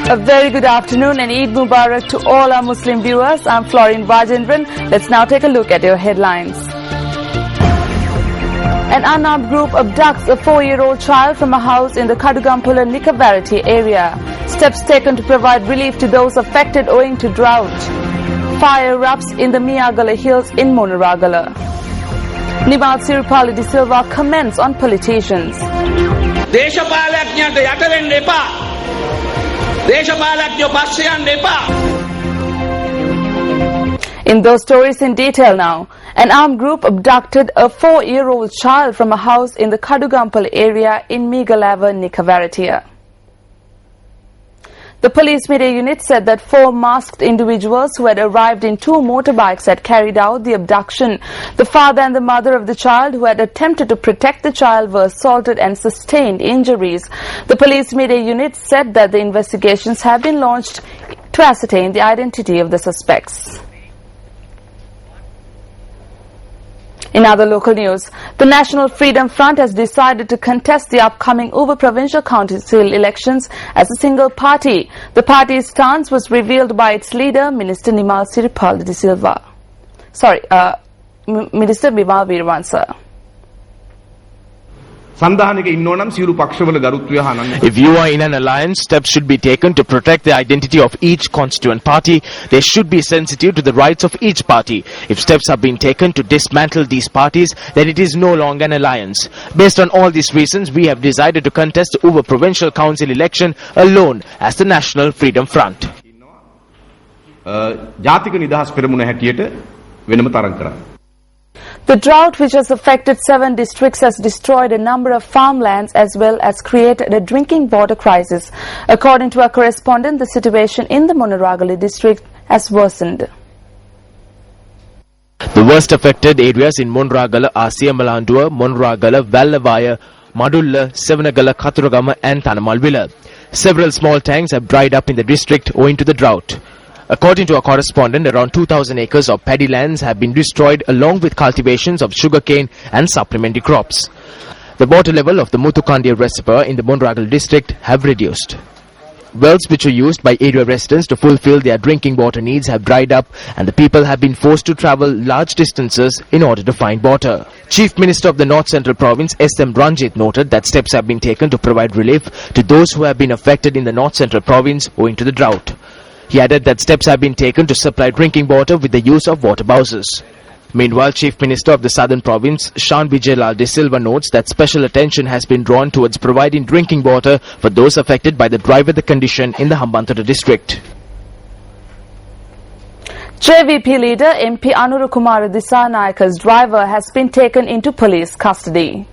A very good afternoon and Eid Mubarak to all our Muslim viewers. I'm Florine Vajendran. Let's now take a look at your headlines. An unarmed group abducts a 4-year-old child from a house in the Kadugampula Nikavarati area. Steps taken to provide relief to those affected owing to drought. Fire erupts in the Miyagala Hills in Mondragon. Nimal Siripala de Silva comments on politicians. In those stories in detail now, an armed group abducted a 4-year-old child from a house in the Kadugampal area in Megalava, Nikavaratia. The police media unit said that 4 masked individuals who had arrived in 2 motorbikes had carried out the abduction. The father and the mother of the child who had attempted to protect the child were assaulted and sustained injuries. The police media unit said that the investigations have been launched to ascertain the identity of the suspects. In other local news, the National Freedom Front has decided to contest the upcoming Uber Provincial Council elections as a single party. The party's stance was revealed by its leader, Minister Nimal Siripala de Silva. Minister Bimal Veeravansa. If you are in an alliance, steps should be taken to protect the identity of each constituent party. They should be sensitive to the rights of each party. If steps are being taken to dismantle these parties, then it is no longer an alliance. Based on all these reasons, we have decided to contest the Uber Provincial Council election alone as the National Freedom Front. The drought, which has affected 7 districts, has destroyed a number of farmlands as well as created a drinking water crisis. According to our correspondent, the situation in the Mondragon district has worsened. The worst affected areas in Mondragon are Siamalandua, Mondragon, Vallavaya, Madulla, Sevanagala, Katuragama and Thanamalvilla. Several small tanks have dried up in the district owing to the drought. According to our correspondent, around 2,000 acres of paddy lands have been destroyed along with cultivations of sugarcane and supplementary crops. The water level of the Muthukandia reservoir in the Mondragon district have reduced. Wells which were used by area residents to fulfill their drinking water needs have dried up and the people have been forced to travel large distances in order to find water. Chief Minister of the North Central Province S.M. Ranjit noted that steps have been taken to provide relief to those who have been affected in the North Central Province owing to the drought. He added that steps have been taken to supply drinking water with the use of water bowsers. Meanwhile, Chief Minister of the Southern Province, Shan Vijayalal de Silva, notes that special attention has been drawn towards providing drinking water for those affected by the dry weather condition in the Hambantota district. JVP Leader MP Anurukumara Disanayaka's driver has been taken into police custody.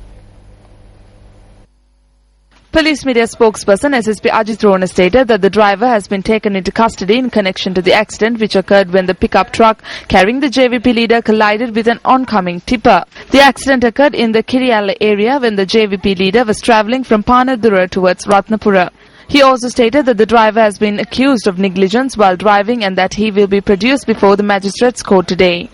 Police media spokesperson SSP Ajit Rona stated that the driver has been taken into custody in connection to the accident which occurred when the pickup truck carrying the JVP leader collided with an oncoming tipper. The accident occurred in the Kiriyala area when the JVP leader was travelling from Panadura towards Ratnapura. He also stated that the driver has been accused of negligence while driving and that he will be produced before the magistrates court today.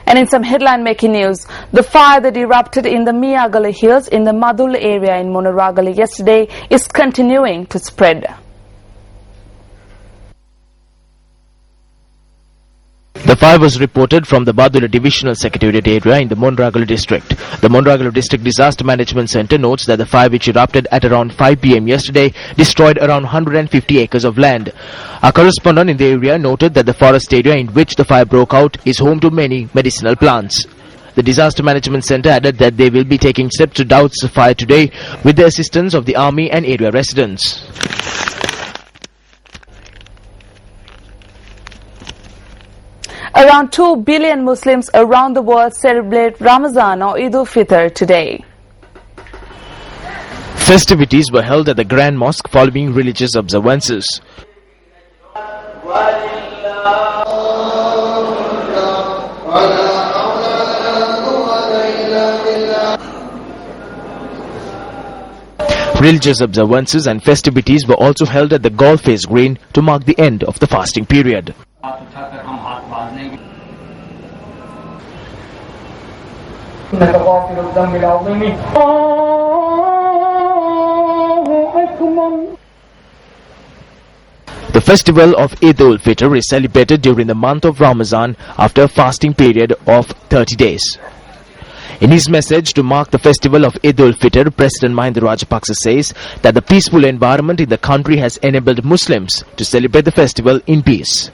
And in some headline-making news, the fire that erupted in the Miyagala Hills in the Madul area in Mondragon yesterday is continuing to spread. The fire was reported from the Badula Divisional Secretariat area in the Mondragon district. The Mondragon District Disaster Management Centre notes that the fire, which erupted at around 5 p.m. yesterday, destroyed around 150 acres of land. Our correspondent in the area noted that the forest area in which the fire broke out is home to many medicinal plants. The Disaster Management Centre added that they will be taking steps to douse the fire today with the assistance of the army and area residents. Around 2 billion Muslims around the world celebrate Ramazan or Eid al-Fitr today. Festivities were held at the Grand Mosque following religious observances. Religious observances and festivities were also held at the Golf Face Green to mark the end of the fasting period. The festival of Eid ul-Fitr is celebrated during the month of Ramadan after a fasting period of 30 days. In his message to mark the festival of Eid ul-Fitr, President Mahinda Rajapaksa says that the peaceful environment in the country has enabled Muslims to celebrate the festival in peace.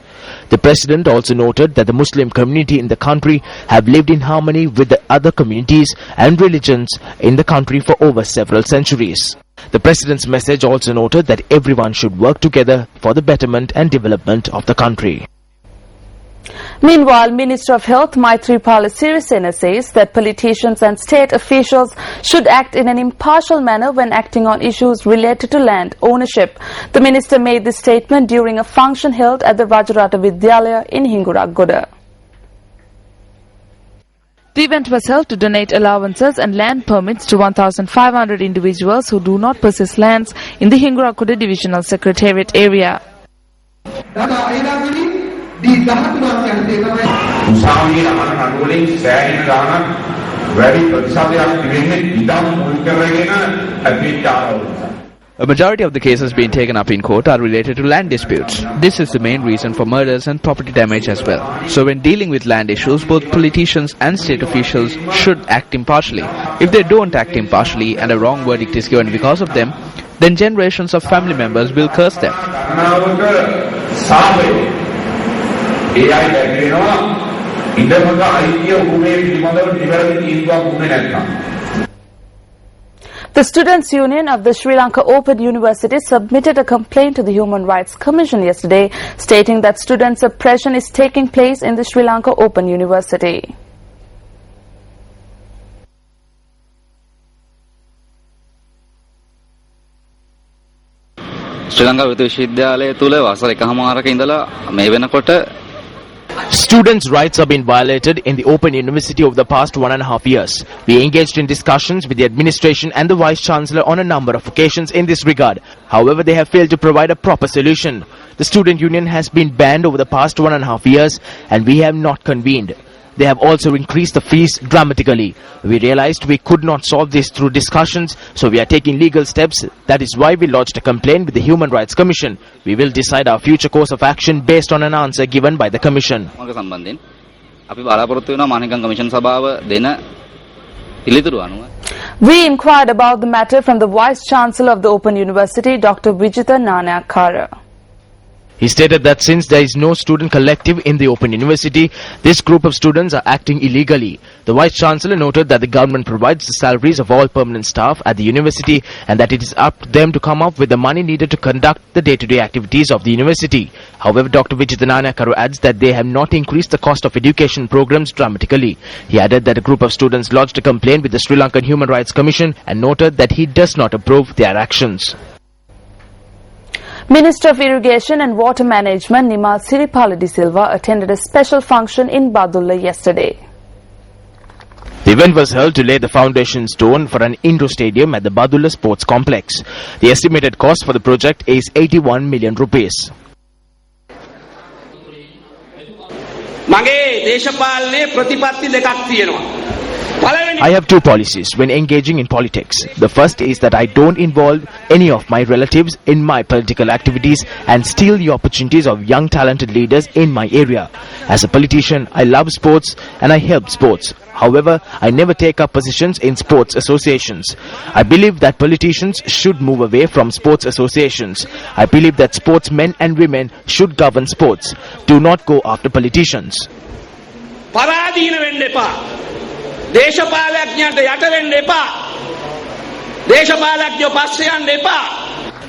The President also noted that the Muslim community in the country have lived in harmony with the other communities and religions in the country for over several centuries. The President's message also noted that everyone should work together for the betterment and development of the country. Meanwhile, Minister of Health Maithripala Sirisena says that politicians and state officials should act in an impartial manner when acting on issues related to land ownership. The minister made this statement during a function held at the Rajarata Vidyalaya in Hinguragoda. The event was held to donate allowances and land permits to 1,500 individuals who do not possess lands in the Hinguragoda Divisional Secretariat area. A majority of the cases being taken up in court are related to land disputes. This is the main reason for murders and property damage as well. So when dealing with land issues, both politicians and state officials should act impartially. If they don't act impartially and a wrong verdict is given because of them, then generations of family members will curse them. The Students' Union of the Sri Lanka Open University submitted a complaint to the Human Rights Commission yesterday, stating that student suppression is taking place in the Sri Lanka Open University. ශ්‍රී ලංකා විශ්වවිද්‍යාලය තුල වසර එකමාරක ඉඳලා මේ වෙනකොට Students' rights have been violated in the Open University over the past 1.5 years. We engaged in discussions with the administration and the Vice-Chancellor on a number of occasions in this regard. However, they have failed to provide a proper solution. The student union has been banned over the past 1.5 years and we have not convened. They have also increased the fees dramatically. We realized we could not solve this through discussions, so we are taking legal steps. That is why we lodged a complaint with the Human Rights Commission. We will decide our future course of action based on an answer given by the Commission. We inquired about the matter from the Vice-Chancellor of the Open University, Dr. Vijitha Nanayakara. He stated that since there is no student collective in the Open University, this group of students are acting illegally. The Vice-Chancellor noted that the government provides the salaries of all permanent staff at the university and that it is up to them to come up with the money needed to conduct the day-to-day activities of the university. However, Dr. Vijitha Nanayakara adds that they have not increased the cost of education programs dramatically. He added that a group of students lodged a complaint with the Sri Lankan Human Rights Commission and noted that he does not approve their actions. Minister of Irrigation and Water Management Nimal Siripala De Silva attended a special function in Badulla yesterday. The event was held to lay the foundation stone for an indoor stadium at the Badulla Sports Complex. The estimated cost for the project is 81 million rupees. I have two policies when engaging in politics. The first is that I don't involve any of my relatives in my political activities and steal the opportunities of young talented leaders in my area. As a politician, I love sports and I help sports. However, I never take up positions in sports associations. I believe that politicians should move away from sports associations. I believe that sportsmen and women should govern sports. Do not go after politicians.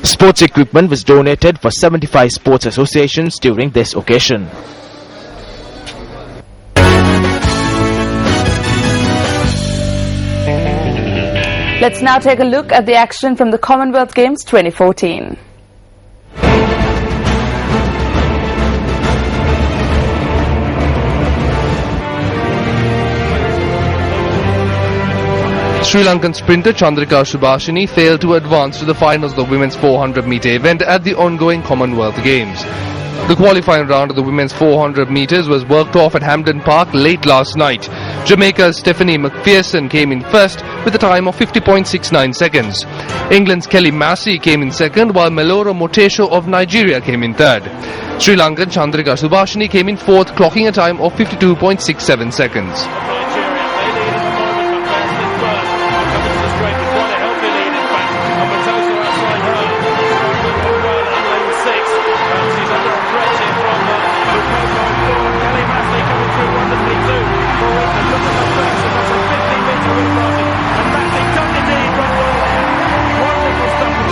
Sports equipment was donated for 75 sports associations during this occasion. Let's now take a look at the action from the Commonwealth Games 2014. Sri Lankan sprinter Chandrika Subhashini failed to advance to the finals of the women's 400-meter event at the ongoing Commonwealth Games. The qualifying round of the women's 400 metres was worked off at Hampden Park late last night. Jamaica's Stephanie McPherson came in first with a time of 50.69 seconds. England's Kelly Massey came in second, while Melora Motesho of Nigeria came in third. Sri Lankan Chandrika Subhashini came in fourth, clocking a time of 52.67 seconds.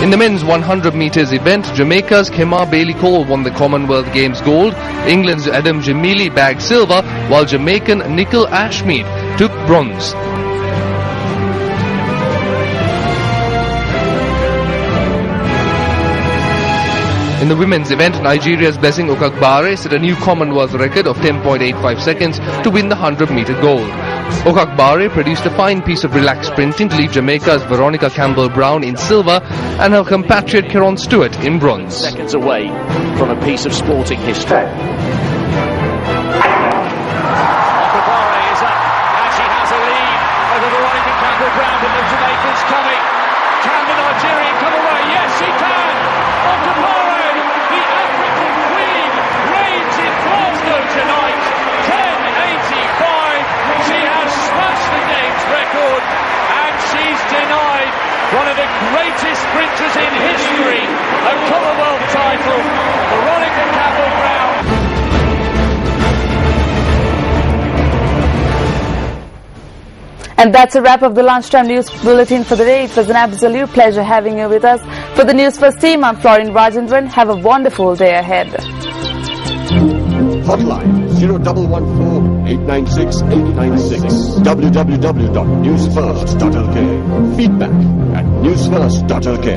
In the men's 100 metres event, Jamaica's Kemar Bailey-Cole won the Commonwealth Games gold, England's Adam Jamili bagged silver, while Jamaican Nickel Ashmead took bronze. In the women's event, Nigeria's Blessing Okagbare set a new Commonwealth record of 10.85 seconds to win the 100-metre gold. Okagbare produced a fine piece of relaxed sprinting to leave Jamaica's Veronica Campbell-Brown in silver and her compatriot Keron Stewart in bronze. Seconds away from a piece of sporting history. Okagbare is up and she has a lead over Veronica Campbell-Brown, but the Jamaicans coming. Can the Nigerian come away? Yes, she can! Okagbare, the African queen, reigns in Glasgow tonight. 10.85. She has smashed the game's record and she's denied one of the greatest sprinters in history a Commonwealth title. Veronica Campbell-Brown. And that's a wrap of the lunchtime news bulletin for the day. It was an absolute pleasure having you with us. For the Newsfirst team, I'm Florin Rajendran. Have a wonderful day ahead. Hotline 014896 896 www.newsfirst.lk. Feedback at newsfirst.lk.